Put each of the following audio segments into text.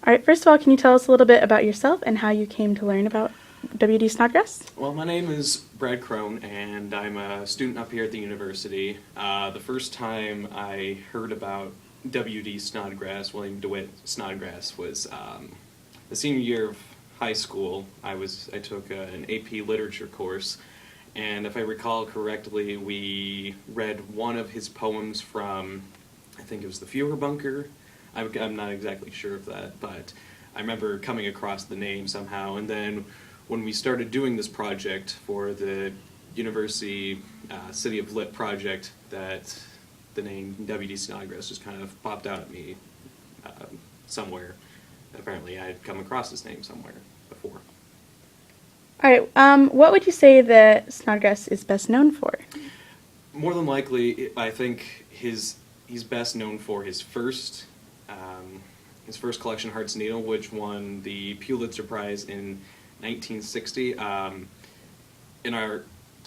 All right, first of all, can you tell us a little bit about yourself and how you came to learn about WD Snodgrass? Well, my name is Bradley Crone, and I'm a student up here at the university. The first time I heard about WD Snodgrass, William DeWitt Snodgrass, was the senior year of high school. I took an AP literature course, and if I recall correctly, we read one of his poems from, I think it was the Fuhrer Bunker. I'm not exactly sure of that, but I remember coming across the name somehow, and then when we started doing this project for the University City of Lit project, that the name W.D. Snodgrass just kind of popped out at me somewhere. Apparently I had come across his name somewhere before. All right, what would you say that Snodgrass is best known for? More than likely, I think he's best known for his first collection, Heart's Needle, which won the Pulitzer Prize in 1960. In an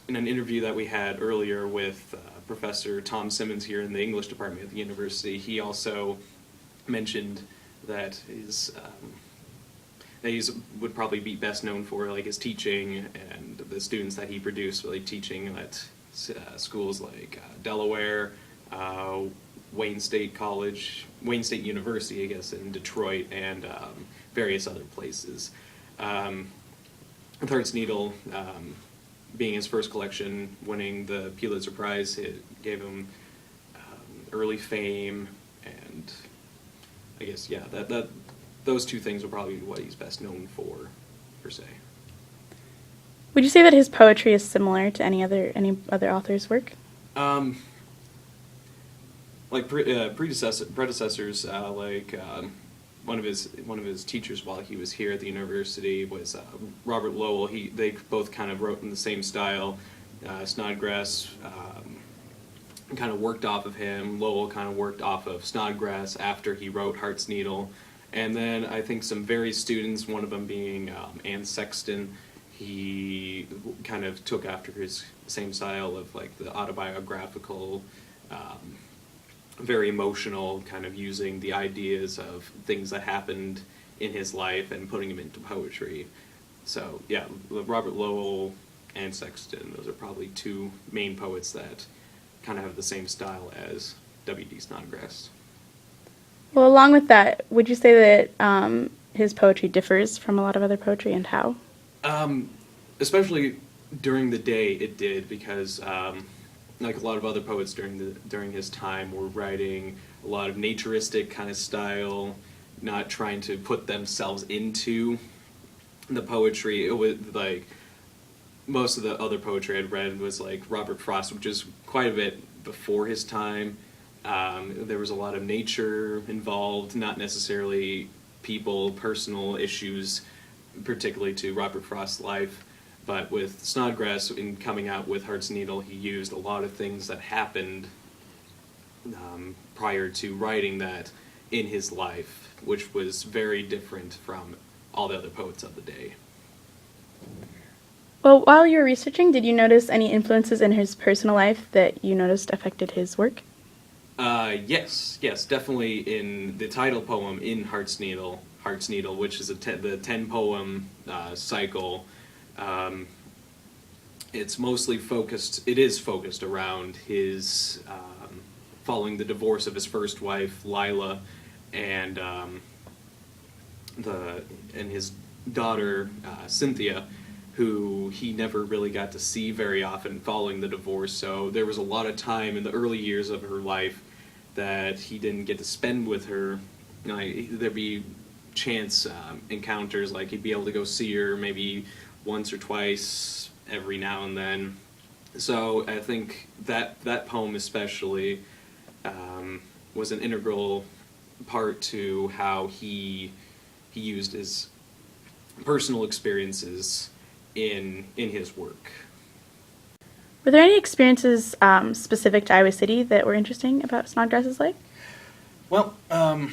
interview that we had earlier with Professor Tom Simmons here in the English department at the university, he also mentioned that he would probably be best known for like his teaching and the students that he produced, like teaching at schools like Delaware, Wayne State University, I guess, in Detroit, and various other places. With Heart's Needle being his first collection, winning the Pulitzer Prize, it gave him early fame, and I guess, yeah, those two things are probably what he's best known for, per se. Would you say that his poetry is similar to any other author's work? Like predecessors, like one of his teachers while he was here at the university was Robert Lowell. They both kind of wrote in the same style. Snodgrass kind of worked off of him. Lowell kind of worked off of Snodgrass after he wrote Heart's Needle. And then I think some various students, one of them being Anne Sexton, he kind of took after his same style of like the autobiographical, very emotional, kind of using the ideas of things that happened in his life and putting them into poetry. So yeah, Robert Lowell and Sexton, those are probably two main poets that kind of have the same style as W.D. Snodgrass. Well, along with that, would you say that his poetry differs from a lot of other poetry, and how? Especially during the day, it did, because like a lot of other poets during his time were writing a lot of naturistic kind of style, not trying to put themselves into the poetry. It was like most of the other poetry I'd read was like Robert Frost, which is quite a bit before his time. There was a lot of nature involved, not necessarily people, personal issues, particularly to Robert Frost's life. But with Snodgrass, in coming out with Heart's Needle, he used a lot of things that happened prior to writing that in his life, which was very different from all the other poets of the day. Well, while you were researching, did you notice any influences in his personal life that you noticed affected his work? Yes, definitely in the title poem in Heart's Needle, which is the 10-poem cycle. It is focused around his following the divorce of his first wife, Lila, and his daughter, Cynthia, who he never really got to see very often following the divorce. So there was a lot of time in the early years of her life that he didn't get to spend with her. There'd be chance encounters, like he'd be able to go see her maybe once or twice every now and then. So I think that poem especially was an integral part to how he used his personal experiences in his work. Were there any experiences specific to Iowa City that were interesting about Snodgrass's life? Well, I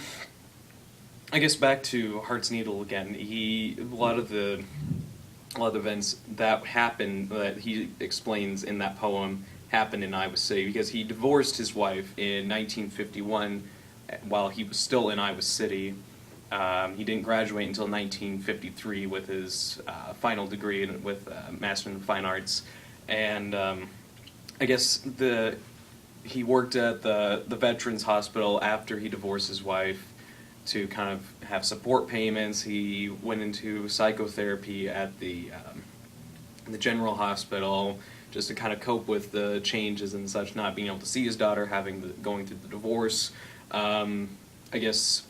guess back to Heart's Needle again. A lot of the events that happened that he explains in that poem happened in Iowa City, because he divorced his wife in 1951 while he was still in Iowa City, He didn't graduate until 1953 with his final degree with Master in Fine Arts, and I guess he worked at the Veterans Hospital after he divorced his wife to kind of have support payments. He went into psychotherapy at the General Hospital just to kind of cope with the changes and such, not being able to see his daughter, going through the divorce. I guess